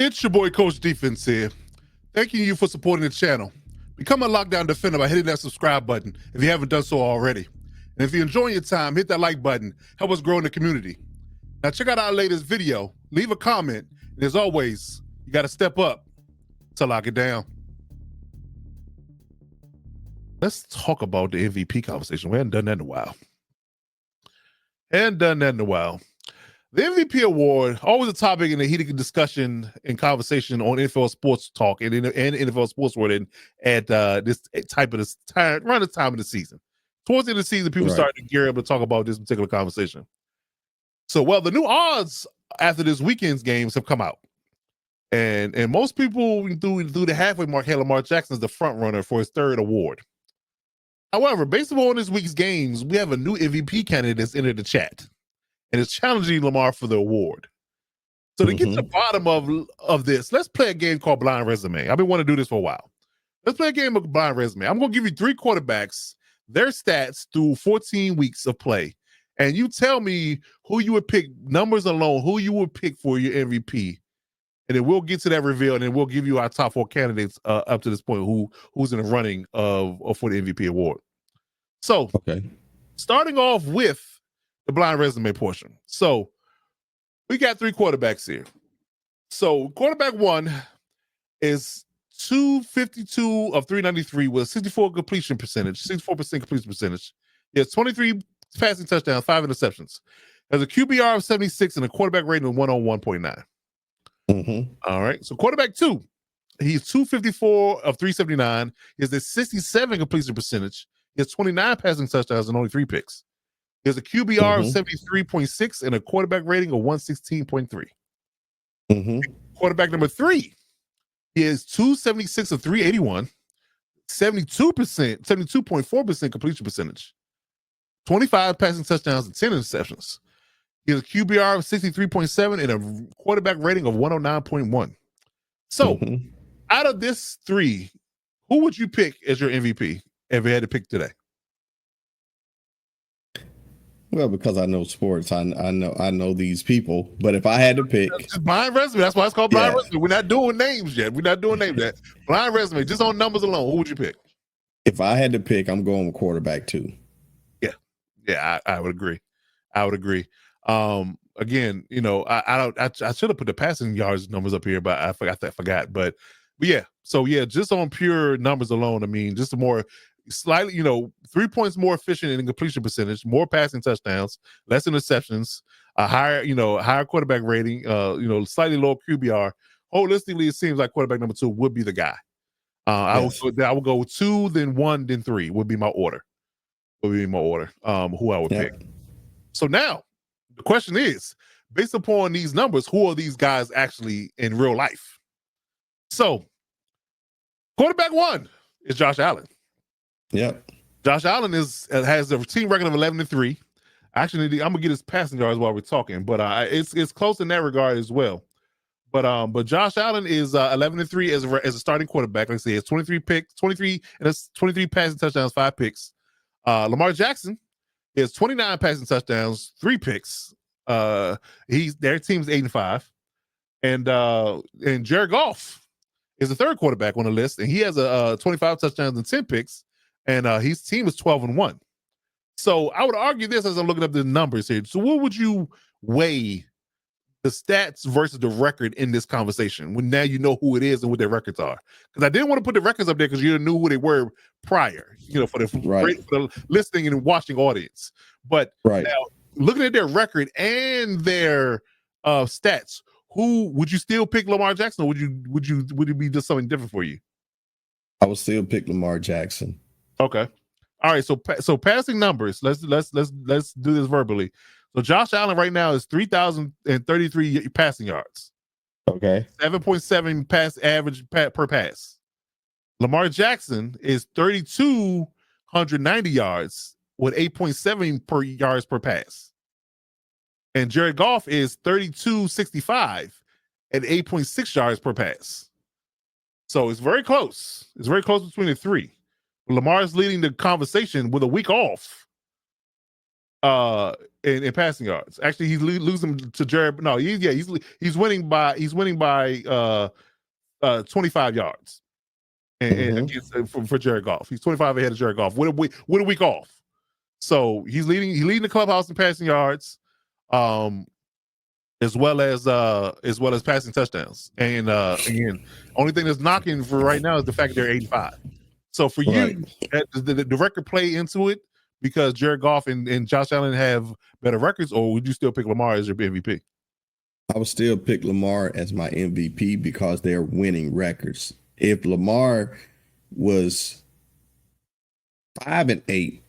It's your boy, Coach Defense here. Thanking you for supporting the channel. Become a lockdown defender by hitting that subscribe button if you haven't done so already. And if you're enjoying your time, hit that like button. Help us grow in the community. Now check out our latest video. Leave a comment. And as always, you got to step up to lock it down. Let's talk about the MVP conversation. We haven't done that in a while. The MVP award, always a topic in the heated discussion and conversation on NFL Sports Talk and NFL Sports World and at this type of this time, around the time of the season. Towards the end of the season, people started to gear up to talk about this particular conversation. So, well, the new odds after this weekend's games have come out. And most people through the halfway mark, Lamar Jackson is the front runner for his third award. However, based upon this week's games, we have a new MVP candidate that's entered the chat and is challenging Lamar for the award. So to get to the bottom of this, let's play a game called Blind Resume. I've been wanting to do this for a while. Let's play a game of Blind Resume. I'm going to give you 3 quarterbacks, their stats through 14 weeks of play. And you tell me who you would pick, numbers alone, who you would pick for your MVP. And then we'll get to that reveal, and then we'll give you our top 4 candidates up to this point who's in the running for the MVP award. So, starting off with the blind resume portion. So, we got 3 quarterbacks here. So, quarterback 1 is 252 of 393 with 64% completion percentage. He has 23 passing touchdowns, 5 interceptions. Has a QBR of 76 and a quarterback rating of 101.9. All right. So quarterback 2, he's 254 of 379. He has a 67 completion percentage. He has 29 passing touchdowns and only 3 picks. He has a QBR of 73.6 and a quarterback rating of 116.3. Quarterback number 3, he is 276 of 381, 72.4% completion percentage, 25 passing touchdowns and 10 interceptions. He has a QBR of 63.7 and a quarterback rating of 109.1. So, out of this 3, who would you pick as your MVP if you had to pick today? Well, because I know sports, I know these people. But if I had to pick, just blind resume. That's why it's called blind resume. We're not doing names yet. Blind resume, just on numbers alone. Who would you pick? If I had to pick, I'm going with quarterback 2. Yeah, I would agree. Again, you know, I should have put the passing yards numbers up here, but I forgot. But yeah, so yeah, just on pure numbers alone, I mean, just a more slightly, 3 points more efficient in completion percentage, more passing touchdowns, less interceptions, a higher quarterback rating, slightly lower QBR. Holistically, it seems like quarterback number 2 would be the guy. I would go with 2, then 1, then 3 would be my order. Who I would pick. So now the question is, based upon these numbers, who are these guys actually in real life? So quarterback 1 is Josh Allen. Yep. Josh Allen has a team record of 11-3. Actually, I'm gonna get his passing yards while we're talking, but it's close in that regard as well. But Josh Allen is 11-3 as a starting quarterback. Like I say, it's 23 passing touchdowns, 5 picks. Lamar Jackson is 29 passing touchdowns, 3 picks. Their team's 8-5, and Jared Goff is the third quarterback on the list, and he has a 25 touchdowns and 10 picks, and his team is 12-1. So I would argue this as I'm looking up the numbers here. So what would you weigh the stats versus the record in this conversation when now you know who it is and what their records are? Because I didn't want to put the records up there because you knew who they were prior, for the listening and watching audience. But now looking at their record and their stats, who would you still pick? Lamar Jackson, or would it be just something different for you? I would still pick Lamar Jackson. Okay. All right. So passing numbers. Let's do this verbally. So Josh Allen right now is 3,033 passing yards. Okay. 7.7 pass average per pass. Lamar Jackson is 3,290 yards with 8.7 yards per pass. And Jared Goff is 3,265 at 8.6 yards per pass. So it's very close. It's very close between the 3. Lamar is leading the conversation with a week off. in passing yards. Actually, he's losing to Jared. No, he's winning by 25 yards for Jared Goff. He's 25 ahead of Jared Goff. What a week off. So he's leading the clubhouse in passing yards, as well as passing touchdowns. And again, only thing that's knocking for right now is the fact that they're 85. So for you, the record play into it because Jared Goff and Josh Allen have better records, or would you still pick Lamar as your MVP? I would still pick Lamar as my MVP because they're winning records. If Lamar was 5-8,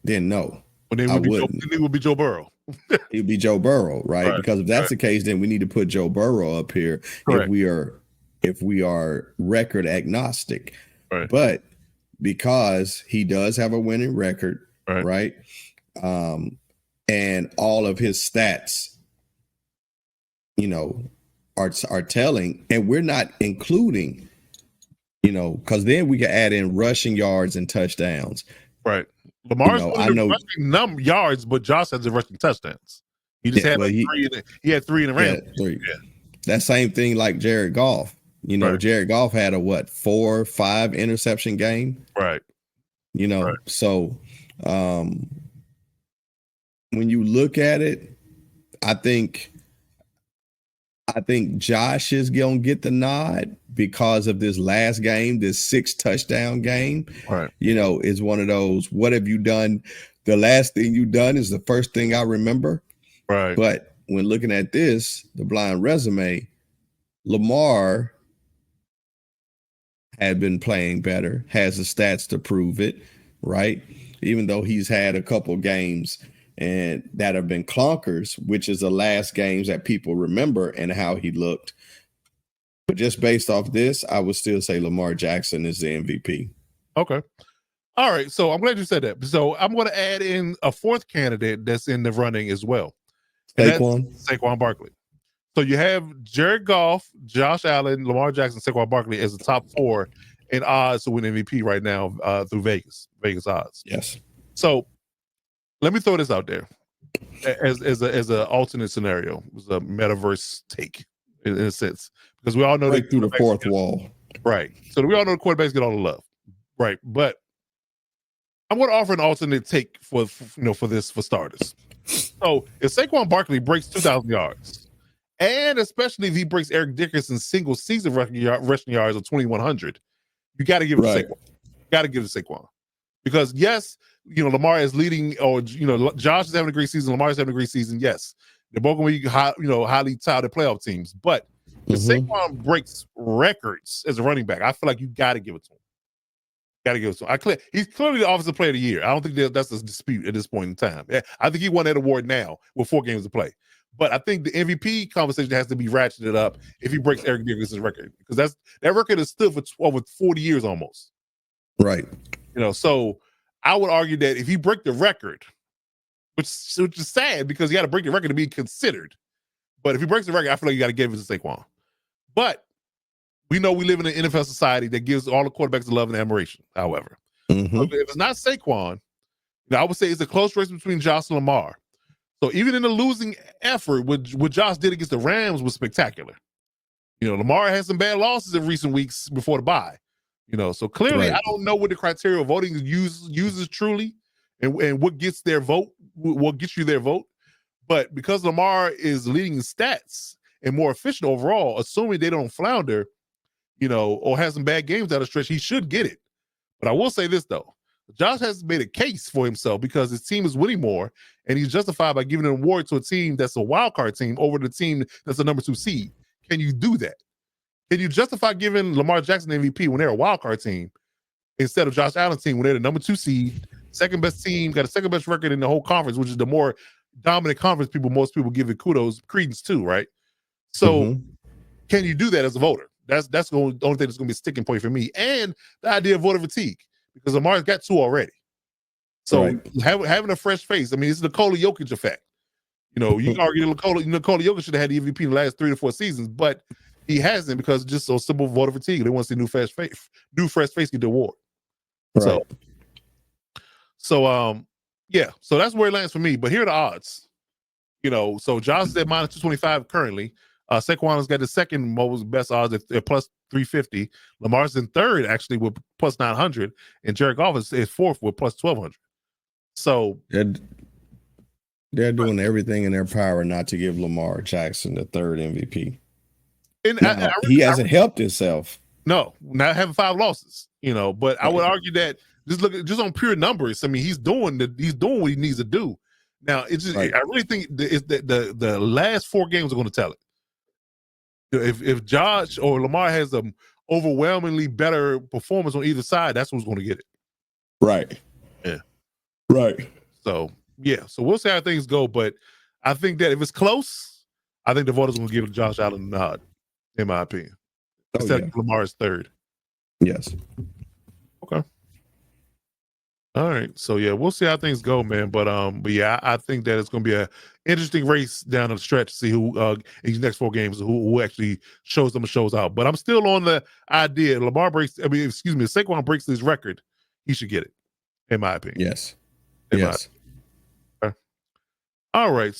then no. Well, then it would be Joe Burrow. It would be Joe Burrow, right? Because if that's the case, then we need to put Joe Burrow up here if we are record agnostic. Right. But because he does have a winning record, right? And all of his stats, are telling, and we're not including, because then we can add in rushing yards and touchdowns. Right. Lamar's rushing yards, but Josh has the rushing touchdowns. He just had he had 3 in the round. Yeah. That same thing like Jared Goff. Jared Goff had a 4-5 interception game. Right. So when you look at it, I think Josh is going to get the nod because of this last game, this 6 touchdown game. Right. Is one of those, what have you done? The last thing you done is the first thing I remember. Right. But when looking at this, the blind resume, Lamar had been playing better, has the stats to prove it, right? Even though he's had a couple games and that have been clunkers, which is the last games that people remember and how he looked. But just based off this, I would still say Lamar Jackson is the MVP. Okay. All right. So I'm glad you said that. So I'm going to add in a 4th candidate that's in the running as well. Saquon Barkley. So you have Jared Goff, Josh Allen, Lamar Jackson, Saquon Barkley as the top 4 in odds to win MVP right now through Vegas odds. Yes. So let me throw this out there as an alternate scenario, as a metaverse take in a sense, because we all know through the 4th wall, right? So we all know the quarterbacks get all the love, right? But I'm going to offer an alternate take for starters. So if Saquon Barkley breaks 2,000 yards, and especially if he breaks Eric Dickerson's single season rushing yards of 2,100, you got to give it to Saquon. Got to give it to Saquon. Because yes, Lamar is leading, or Josh is having a great season, Lamar is having a great season. Yes, they're both going to be highly touted playoff teams. But if Saquon breaks records as a running back, I feel like you got to give it to him. Got to give it to him. He's clearly the Offensive Player of the Year. I don't think that's a dispute at this point in time. I think he won that award now with 4 games to play. But I think the MVP conversation has to be ratcheted up if he breaks Eric Dickerson's record, because that record has stood for over 40 years almost. Right. So I would argue that if he break the record, which is sad because you got to break the record to be considered. But if he breaks the record, I feel like you got to give it to Saquon. But we know we live in an NFL society that gives all the quarterbacks the love and admiration. However, so if it's not Saquon, I would say it's a close race between Josh and Lamar. So even in the losing effort, what Josh did against the Rams was spectacular. Lamar had some bad losses in recent weeks before the bye. So clearly, I don't know what the criteria of voting uses truly, and what gets their vote, what gets you their vote. But because Lamar is leading in stats and more efficient overall, assuming they don't flounder, or have some bad games down the stretch, he should get it. But I will say this though, Josh has made a case for himself because his team is winning more, and he's justified by giving an award to a team that's a wild card team over the team that's the number 2 seed. Can you do that? Can you justify giving Lamar Jackson the MVP when they're a wild card team instead of Josh Allen's team when they're the number 2 seed, second best team, got a second best record in the whole conference, which is the more dominant conference most people give it credence to, right? So can you do that as a voter? That's the only thing that's going to be a sticking point for me. And the idea of voter fatigue, because Lamar's got 2 already. So having a fresh face, I mean, it's the Nikola Jokic effect. You can argue Nikola Jokic should have had the MVP in the last 3 to 4 seasons, but he hasn't because it's just so simple voter fatigue. They want to see new fresh face get the award. Right. So that's where it lands for me. But here are the odds. So Josh is at minus 225 currently. Saquon has got the second most best odds at plus 350. Lamar's in third actually with plus 900, and Jared Goff is fourth with plus 1200. So they're doing everything in their power not to give Lamar Jackson the third MVP. And now, he hasn't helped himself. No, not having 5 losses, But I would argue that just on pure numbers. I mean, he's doing what he needs to do. Now, it's just, I really think it's the last 4 games are going to tell it. If Josh or Lamar has an overwhelmingly better performance on either side, that's who's going to get it. Right. Yeah. Right. So so we'll see how things go. But I think that if it's close, I think the voters are going to give Josh Allen the nod, in my opinion. Instead of Lamar's third. Yes. Okay. All right. So we'll see how things go, man. But yeah, I think that it's going to be an interesting race down the stretch to see who in these next 4 games who actually shows them and shows out. But I'm still on the idea Saquon breaks his record, he should get it, in my opinion. Yes. All right.